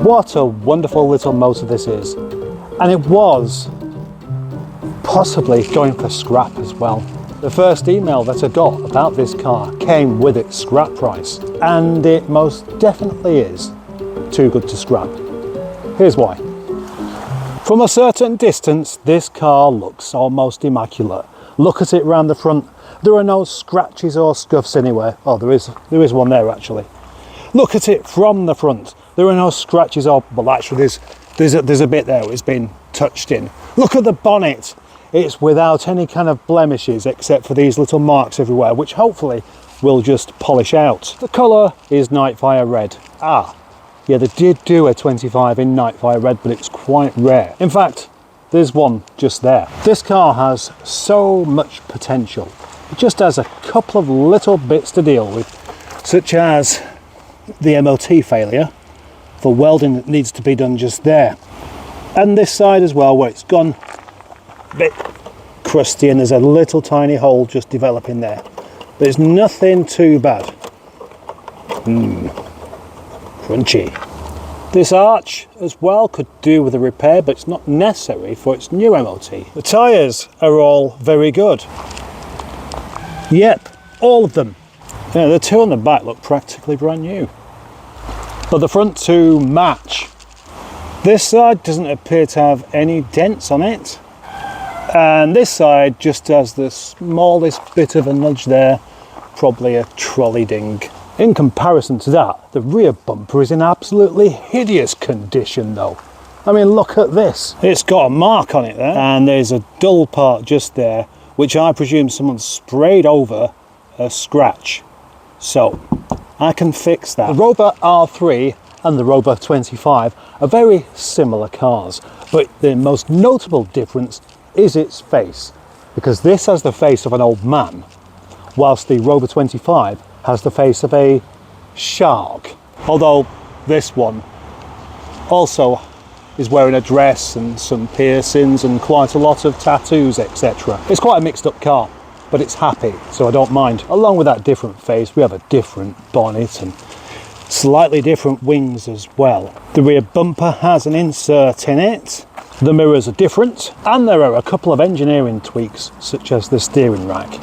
What a wonderful little motor this is. And it was possibly going for scrap as well. The first email that I got about this car came with its scrap price, and it most definitely is too good to scrap. Here's why. From a certain distance, this car looks almost immaculate. Look at it round the front. There are no scratches or scuffs anywhere. Oh, there is one there actually. Look at it from the front. There are no scratches or, well, actually there's a bit there it's been touched in. Look at the bonnet. It's without any kind of blemishes except for these little marks everywhere, which hopefully will just polish out. The colour is Nightfire red. Ah, yeah, they did do a 25 in Nightfire red, but it's quite rare. In fact, there's one just there. This car has so much potential. It just has a couple of little bits to deal with, such as the MOT failure for welding that needs to be done just there. And this side as well, where it's gone a bit crusty and there's a little tiny hole just developing there. There's nothing too bad. Crunchy. This arch as well could do with a repair, but it's not necessary for its new MOT. The tyres are all very good. Yep, all of them. Yeah, the two on the back look practically brand new. But the front two match. This side doesn't appear to have any dents on it. And this side just has the smallest bit of a nudge there, probably a trolley ding. In comparison to that, the rear bumper is in absolutely hideous condition though. I mean, look at this. It's got a mark on it there, and there's a dull part just there, which I presume someone sprayed over a scratch. So, I can fix that. The Rover R3 and the Rover 25 are very similar cars, but the most notable difference is its face, because this has the face of an old man, whilst the Rover 25 has the face of a shark. Although this one also is wearing a dress and some piercings and quite a lot of tattoos, etc. It's quite a mixed up car, but it's happy, so I don't mind. Along with that different face, we have a different bonnet and slightly different wings as well. The rear bumper has an insert in it. The mirrors are different, and there are a couple of engineering tweaks, such as the steering rack.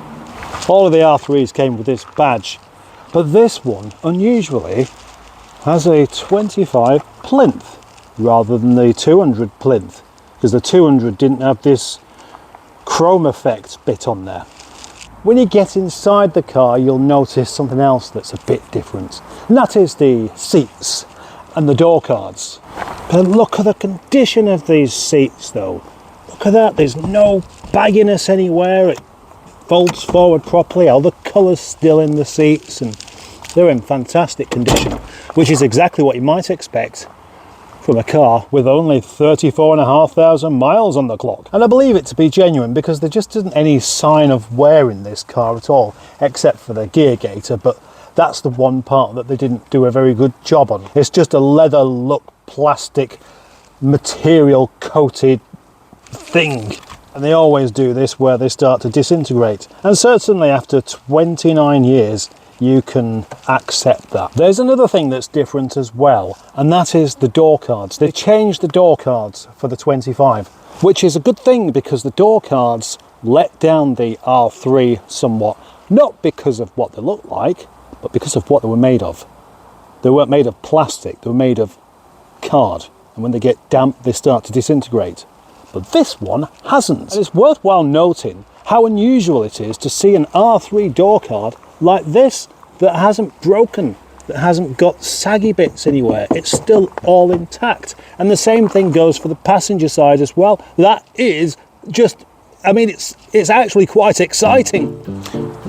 All of the R3s came with this badge, but this one, unusually, has a 25 plinth rather than the 200 plinth, because the 200 didn't have this chrome effect bit on there. When you get inside the car, you'll notice something else that's a bit different, and that is the seats and the door cards. But look at the condition of these seats though. Look at that, there's no bagginess anywhere. It folds forward properly, all the colour's still in the seats, and they're in fantastic condition, which is exactly what you might expect from a car with only 34,500 miles on the clock. And I believe it to be genuine, because there just isn't any sign of wear in this car at all, except for the gear gaiter, but that's the one part that they didn't do a very good job on. It's just a leather look, plastic material coated thing. And they always do this where they start to disintegrate. And certainly after 29 years, you can accept that. There's another thing that's different as well, and that is the door cards. They changed the door cards for the 25, which is a good thing, because the door cards let down the R3 somewhat, not because of what they look like, but because of what they were made of. They weren't made of plastic, they were made of card, and when they get damp they start to disintegrate. But this one hasn't. And it's worthwhile noting how unusual it is to see an R3 door card like this that hasn't broken, that hasn't got saggy bits anywhere. It's still all intact. And the same thing goes for the passenger side as well. That is just, I mean, it's actually quite exciting.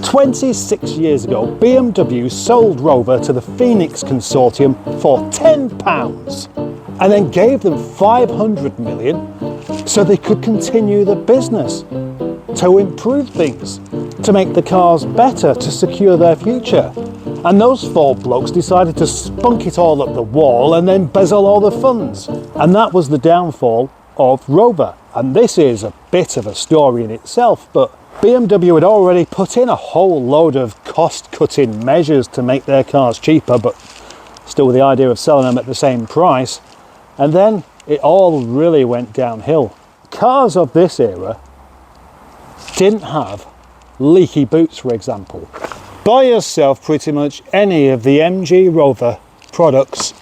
26 years ago, BMW sold Rover to the Phoenix Consortium for £10 and then gave them 500 million so they could continue the business, to improve things, to make the cars better, to secure their future. And those four blokes decided to spunk it all up the wall and then bezel all the funds. And that was the downfall of Rover. And this is a bit of a story in itself, but BMW had already put in a whole load of cost-cutting measures to make their cars cheaper, but still with the idea of selling them at the same price. And then it all really went downhill. Cars of this era didn't have leaky boots, for example. Buy yourself pretty much any of the MG Rover products,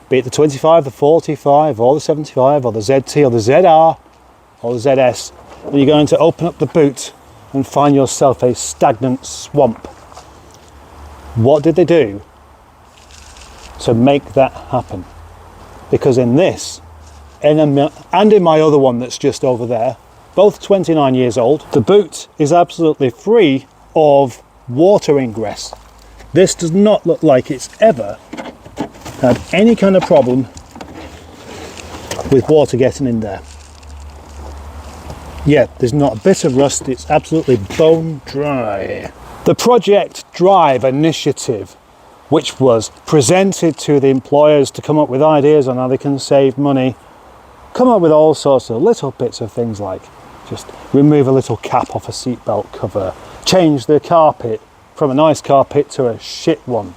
be it the 25, the 45, or the 75, or the ZT, or the ZR, or the ZS, and you're going to open up the boot and find yourself a stagnant swamp. What did they do to make that happen? Because in this, and in my other one that's just over there, both 29 years old, the boot is absolutely free of water ingress. This does not look like it's ever had any kind of problem with water getting in there. Yeah, there's not a bit of rust, it's absolutely bone dry. The Project Drive initiative, which was presented to the employers to come up with ideas on how they can save money, come up with all sorts of little bits of things like just remove a little cap off a seatbelt cover, change the carpet from a nice carpet to a shit one,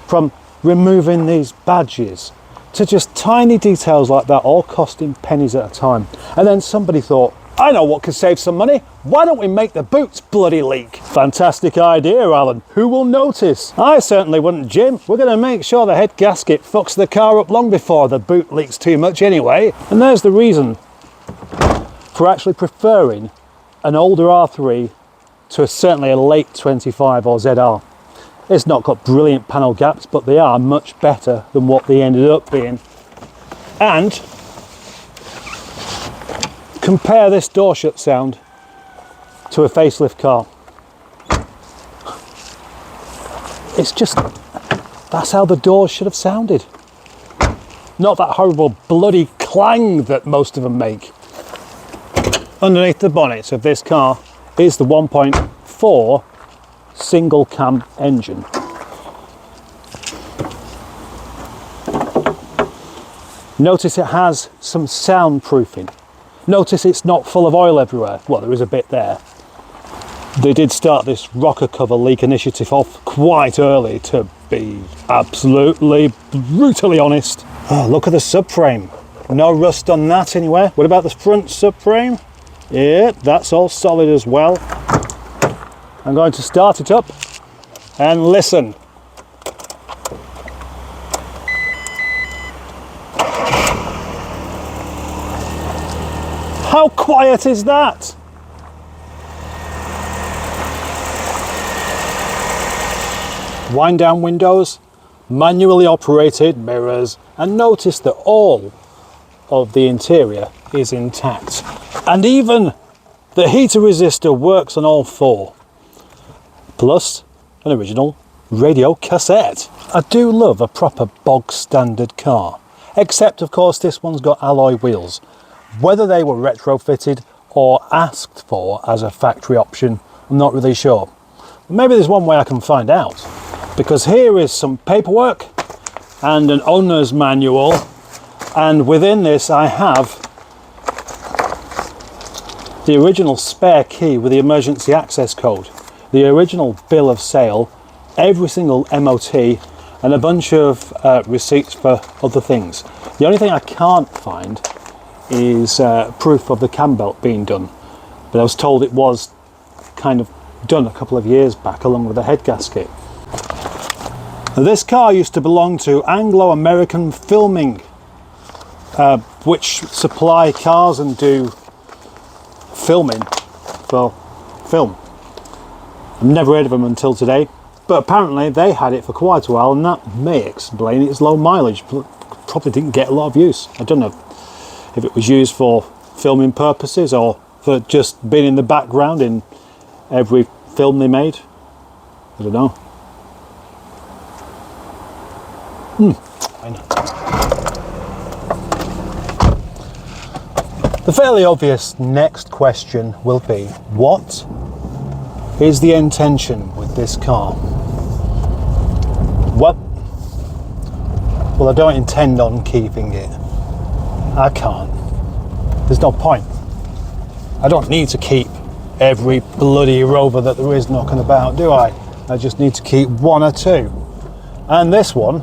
from removing these badges to just tiny details like that, all costing pennies at a time. And then somebody thought, I know what could save some money. Why don't we make the boots bloody leak? Fantastic idea, Alan. Who will notice? I certainly wouldn't, Jim. We're going to make sure the head gasket fucks the car up long before the boot leaks too much anyway. And there's the reason for actually preferring an older R3 to certainly a late 25 or ZR. It's not got brilliant panel gaps, but they are much better than what they ended up being. And compare this door shut sound to a facelift car. It's just, that's how the doors should have sounded. Not that horrible bloody clang that most of them make. Underneath the bonnet of this car is the 1.4 single cam engine. Notice it has some soundproofing. Notice it's not full of oil everywhere. Well, there is a bit there. They did start this rocker cover leak initiative off quite early, to be absolutely brutally honest. Oh, look at the subframe. No rust on that anywhere. What about the front subframe? Yeah, that's all solid as well. I'm going to start it up and listen. How quiet is that? Wind down windows, manually operated mirrors, and notice that all of the interior is intact. And even the heater resistor works on all four. Plus an original radio cassette. I do love a proper bog standard car. Except of course this one's got alloy wheels. Whether they were retrofitted or asked for as a factory option, I'm not really sure. Maybe there's one way I can find out. Because here is some paperwork and an owner's manual, and within this I have the original spare key with the emergency access code, the original bill of sale, every single MOT, and a bunch of receipts for other things. The only thing I can't find is proof of the cam belt being done, but I was told it was kind of done a couple of years back along with the head gasket. Now, this car used to belong to Anglo-American Filming, which supply cars and do filming for film. I've never heard of them until today, but apparently they had it for quite a while, and that may explain its low mileage. Probably didn't get a lot of use. I don't know if it was used for filming purposes or for just being in the background in every film they made. I don't know. The fairly obvious next question will be, what is the intention with this car? Well, I don't intend on keeping it. I can't. There's no point. I don't need to keep every bloody Rover that there is knocking about, do I? I just need to keep one or two. And this one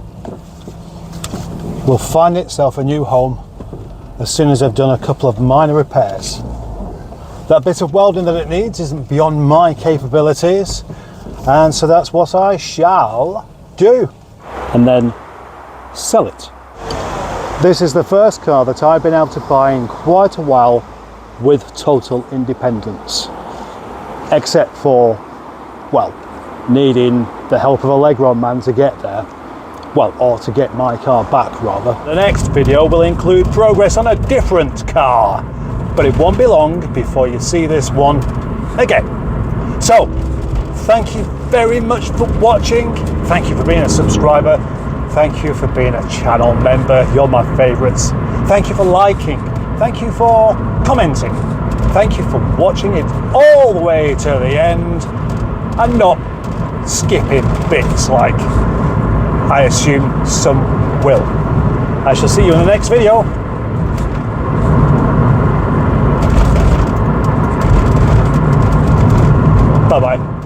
will find itself a new home as soon as I've done a couple of minor repairs. That bit of welding that it needs isn't beyond my capabilities, and so that's what I shall do. And then sell it. This is the first car that I've been able to buy in quite a while with total independence. Except for, well, needing the help of a Legroom man to get there. Well, or to get my car back, rather. The next video will include progress on a different car, but it won't be long before you see this one again. So, thank you very much for watching. Thank you for being a subscriber. Thank you for being a channel member. You're my favourites. Thank you for liking. Thank you for commenting. Thank you for watching it all the way to the end and not skipping bits like I assume some will. I shall see you in the next video. Bye bye.